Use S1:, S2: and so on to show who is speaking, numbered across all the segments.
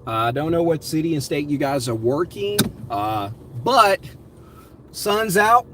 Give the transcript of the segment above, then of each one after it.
S1: I don't know what city and state you guys are working, but sun's out.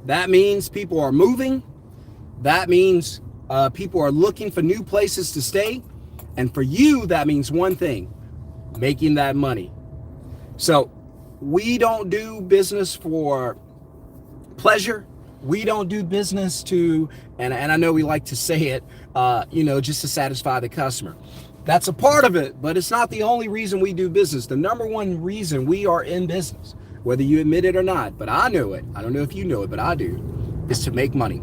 S1: That means people are moving. That means people are looking for new places to stay. And for you, that means one thing, making that money. So we don't do business for pleasure. We don't do business to, and I know we like to say it, just to satisfy the customer. That's a part of it, but it's not the only reason we do business. The number one reason we are in business, whether you admit it or not, but I know it. I don't know if you know it, but I do, is to make money.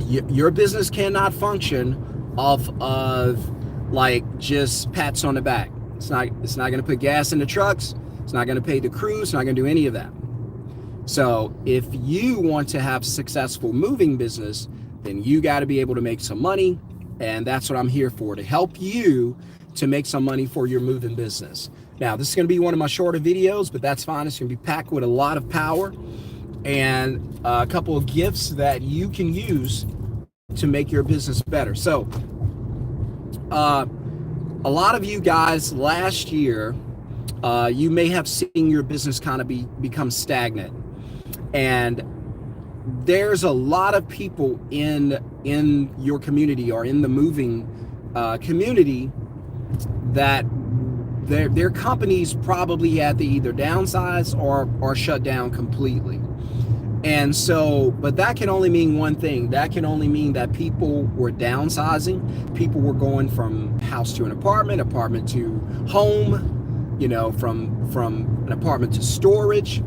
S1: Your business cannot function off of like just pats on the back. It's not going to put gas in the trucks. It's not going to pay the crew. It's not going to do any of that. So if you want to have successful moving business, then you got to be able to make some money. And that's what I'm here for, to help you to make some money for your moving business. Now, this is going to be one of my shorter videos, but that's fine. It's going to be packed with a lot of power and a couple of gifts that you can use to make your business better. So a lot of you guys last year, you may have seen your business kind of become stagnant. And there's a lot of people in your community or in the moving community that their companies probably had to either downsize or shut down completely. And so, but that can only mean one thing. That can only mean that people were downsizing. People were going from house to an apartment to home, from an apartment to storage.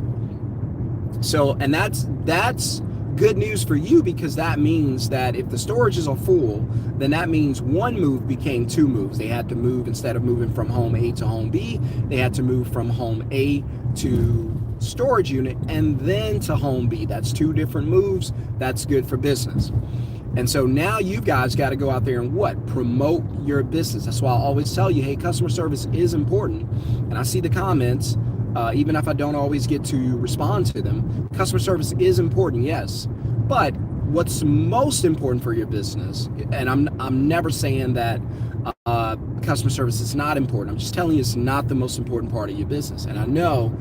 S1: So, and that's good news for you, because that means that if the storages are full, then that means one move became two moves. They had to move, instead of moving from home A to home B, they had to move from home A to storage unit and then to home B. That's two different moves. That's good for business. And so now you guys got to go out there and promote your business. That's why I always tell you, hey, customer service is important. And I see the comments, even if I don't always get to respond to them. Customer service is important, yes. But what's most important for your business, and I'm never saying that customer service is not important. I'm just telling you it's not the most important part of your business. And I know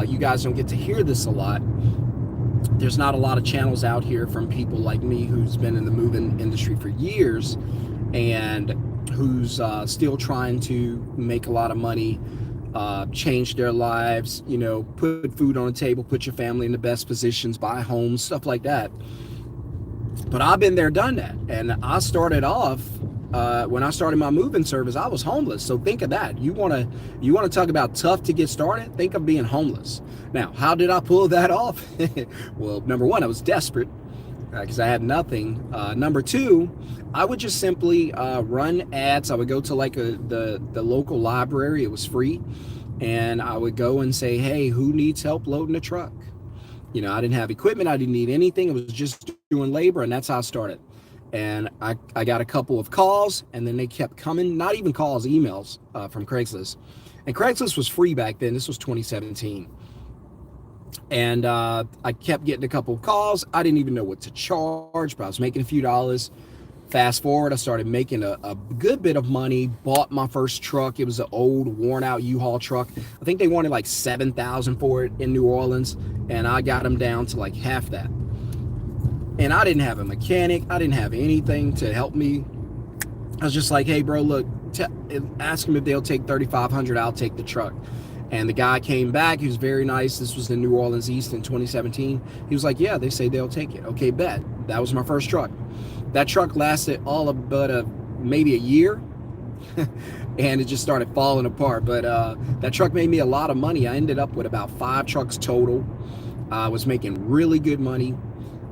S1: you guys don't get to hear this a lot. There's not a lot of channels out here from people like me who's been in the moving industry for years and who's still trying to make a lot of money, change their lives, put food on the table, put your family in the best positions, buy homes, stuff like that. But I've been there, done that. And I started off, when I started my moving service, I was homeless. So think of that. You want to talk about tough to get started? Think of being homeless. Now, how did I pull that off? Well, number one, I was desperate because I had nothing. Number two, I would just simply run ads. I would go to like the local library. It was free. And I would go and say, hey, who needs help loading a truck? I didn't have equipment. I didn't need anything. It was just doing labor. And that's how I started. And I got a couple of calls, and then they kept coming, not even calls, emails from Craigslist. And Craigslist was free back then. This was 2017. And I kept getting a couple of calls. I didn't even know what to charge, but I was making a few dollars. Fast forward, I started making a good bit of money, bought my first truck. It was an old, worn out U-Haul truck. I think they wanted like $7,000 for it in New Orleans, and I got them down to like half that. And I didn't have a mechanic. I didn't have anything to help me. I was just like, hey, bro, look, ask them if they'll take $3,500. I'll take the truck. And the guy came back. He was very nice. This was in New Orleans East in 2017. He was like, yeah, they say they'll take it. Okay, bet. That was my first truck. That truck lasted all of but maybe a year. And it just started falling apart. But that truck made me a lot of money. I ended up with about 5 trucks total. I was making really good money.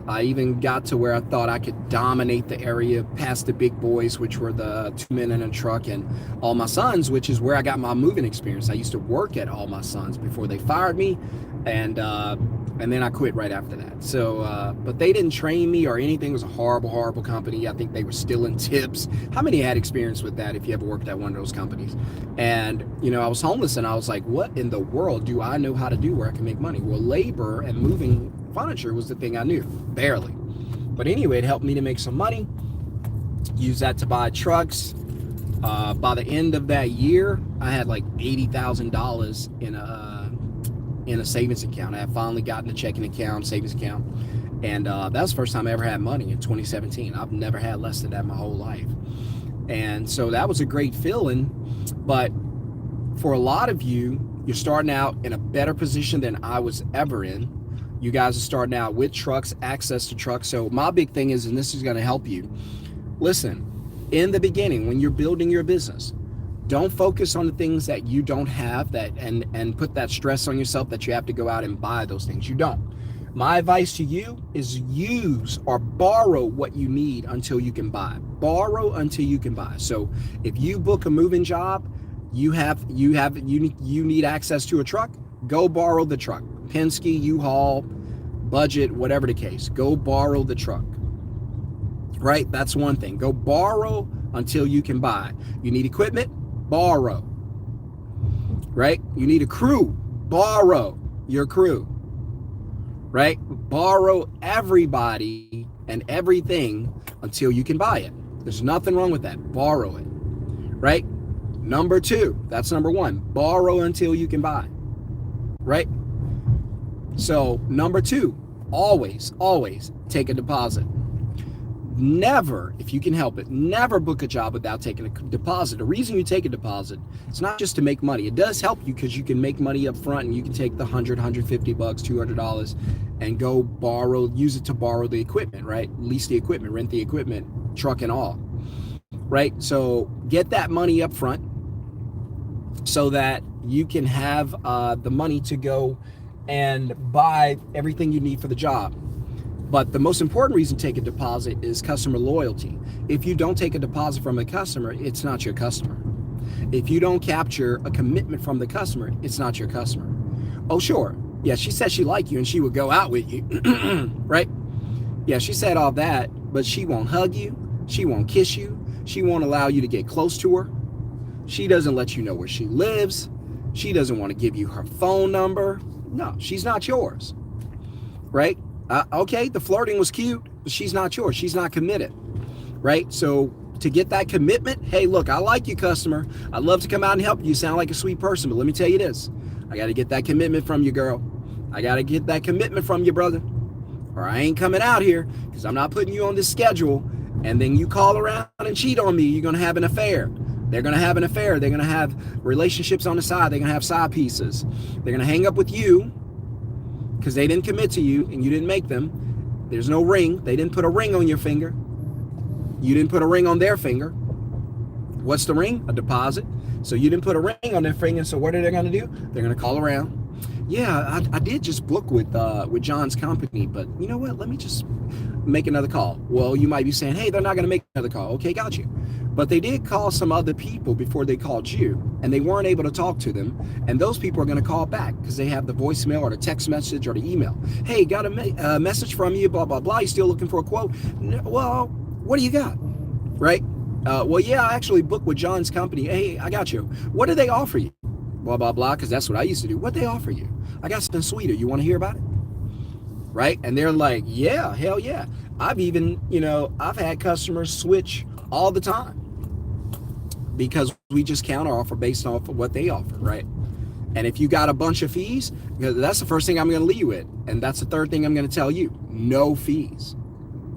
S1: I even got to where I thought I could dominate the area past the big boys, which were the 2 men in a truck, and All My Sons, which is where I got my moving experience. I used to work at All My Sons before they fired me, and then I quit right after that. So, but they didn't train me or anything. It was a horrible, horrible company. I think they were stealing tips. How many had experience with that if you ever worked at one of those companies? And, I was homeless, and I was like, what in the world do I know how to do where I can make money? Well, labor and moving furniture was the thing I knew, barely. But anyway, it helped me to make some money, use that to buy trucks, By the end of that year, I had like $80,000 in a savings account. I had finally gotten a checking account, savings account, and that was the first time I ever had money in 2017. I've never had less than that my whole life, and so that was a great feeling. But for a lot of you, you're starting out in a better position than I was ever in. You guys are starting out with trucks, access to trucks. So my big thing is, and this is going to help you, listen, in the beginning, when you're building your business, don't focus on the things that you don't have and put that stress on yourself that you have to go out and buy those things. You don't. My advice to you is use or borrow what you need until you can buy. Borrow until you can buy. So if you book a moving job, you need access to a truck, go borrow the truck. Penske, U-Haul, Budget, whatever the case, go borrow the truck. Right? That's one thing. Go borrow until you can buy. You need equipment, borrow. Right? You need a crew, borrow your crew. Right? Borrow everybody and everything until you can buy it. There's nothing wrong with that. Borrow it. Right? Number two, that's number one. Borrow until you can buy. Right? So number two, always take a deposit. Never, if you can help it, never book a job without taking a deposit. The reason you take a deposit, it's not just to make money. It does help you because you can make money up front and you can take the $100, $150, $200 and go use it to borrow the equipment, right? Lease the equipment, rent the equipment, truck and all, right? So get that money up front so that you can have the money to go and buy everything you need for the job. But the most important reason to take a deposit is customer loyalty. If you don't take a deposit from a customer, it's not your customer. If you don't capture a commitment from the customer, it's not your customer. Oh, sure. Yeah, she said she liked you and she would go out with you, right? Yeah, she said all that, but she won't hug you. She won't kiss you. She won't allow you to get close to her. She doesn't let you know where she lives. She doesn't want to give you her phone number. No, she's not yours, right? Okay, the flirting was cute, but she's not yours. She's not committed, right? So to get that commitment, hey, look, I like you, customer. I'd love to come out and help you. You sound like a sweet person, but let me tell you this. I got to get that commitment from you, girl. I got to get that commitment from you, brother. Or I ain't coming out here because I'm not putting you on this schedule. And then you call around and cheat on me. You're going to have an affair. They're going to have an affair. They're going to have relationships on the side. They're going to have side pieces. They're going to hang up with you because they didn't commit to you and you didn't make them. There's no ring. They didn't put a ring on your finger. You didn't put a ring on their finger. What's the ring? A deposit. So you didn't put a ring on their finger. So what are they going to do? They're going to call around. Yeah, I did just book with John's company, but you know what? Let me just make another call. Well, you might be saying, hey, they're not going to make another call. Okay, got you. But they did call some other people before they called you, and they weren't able to talk to them. And those people are going to call back because they have the voicemail or the text message or the email. Hey, got a message from you, blah, blah, blah. You still looking for a quote? Well, what do you got? Right? Well, yeah, I actually booked with John's company. Hey, I got you. What do they offer you? Blah, blah, blah, because that's what I used to do. What they offer you? I got something sweeter. You want to hear about it? Right? And they're like, yeah, hell yeah. I've even, I've had customers switch all the time because we just counter offer based off of what they offer, right? And if you got a bunch of fees, that's the first thing I'm going to leave you with. And that's the third thing I'm going to tell you. No fees.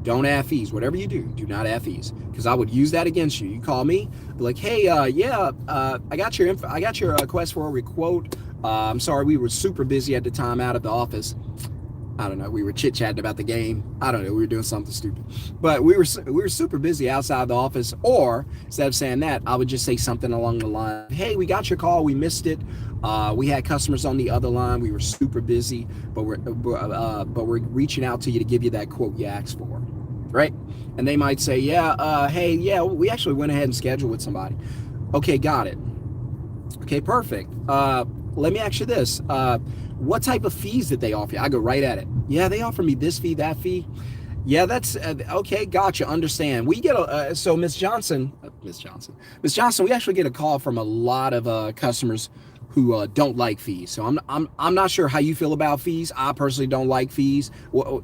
S1: Don't add fees. Whatever you do not add fees, because I would use that against you. You call me, be like, hey, I got your info. I got your request for a quote. I'm sorry, we were super busy at the time out of the office. I don't know. We were chit-chatting about the game. I don't know. We were doing something stupid, but we were super busy outside the office. Or instead of saying that, I would just say something along the line. Hey, we got your call. We missed it. We had customers on the other line. We were super busy, but we're reaching out to you to give you that quote you asked for, right? And they might say, we actually went ahead and scheduled with somebody. Okay, got it. Okay, perfect. Let me ask you this. What type of fees did they offer you? I go right at it. Yeah, they offer me this fee, that fee. Yeah, that's okay. Gotcha. Understand. We get so Miss Johnson, we actually get a call from a lot of customers who don't like fees. So I'm not sure how you feel about fees. I personally don't like fees. Well,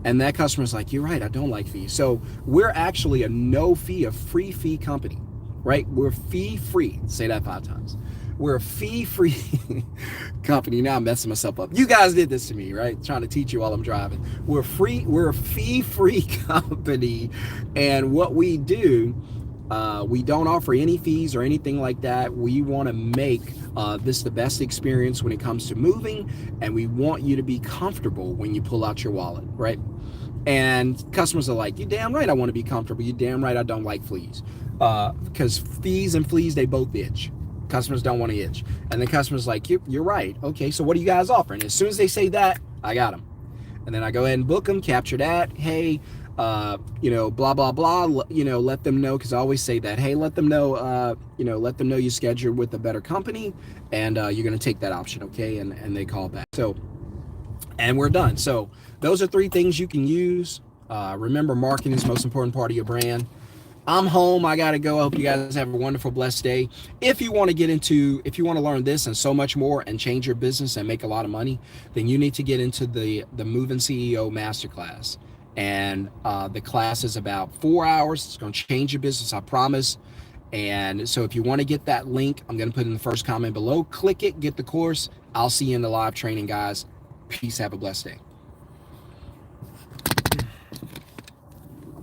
S1: and that customer's like, you're right, I don't like fees. So we're actually a no fee, a free fee company. right? We're fee free. Say that 5 times. We're a fee free company. Now I'm messing myself up. You guys did this to me, right? Trying to teach you while I'm driving. We're a fee free company. And what we do, we don't offer any fees or anything like that. We want to make this the best experience when it comes to moving. And we want you to be comfortable when you pull out your wallet, right? And customers are like, you damn right I want to be comfortable. You damn right I don't like fleas. Because fees and fleas, they both itch. Customers don't want to itch. And then customers like, you're right. Okay, so what are you guys offering? As soon as they say that, I got them. And then I go ahead and book them, capture that. Hey, blah, blah, blah, let them know. Because I always say that, hey, let them know, let them know you scheduled with a better company and you're going to take that option. Okay. And they call back. So, and we're done. So those are 3 things you can use. Remember, marketing is the most important part of your brand. I'm home. I got to go. I hope you guys have a wonderful, blessed day. If you want to learn this and so much more and change your business and make a lot of money, then you need to get into the Moving CEO Masterclass. And the class is about 4 hours. It's going to change your business, I promise. And so if you want to get that link, I'm going to put in the first comment below. Click it, get the course. I'll see you in the live training, guys. Peace. Have a blessed day.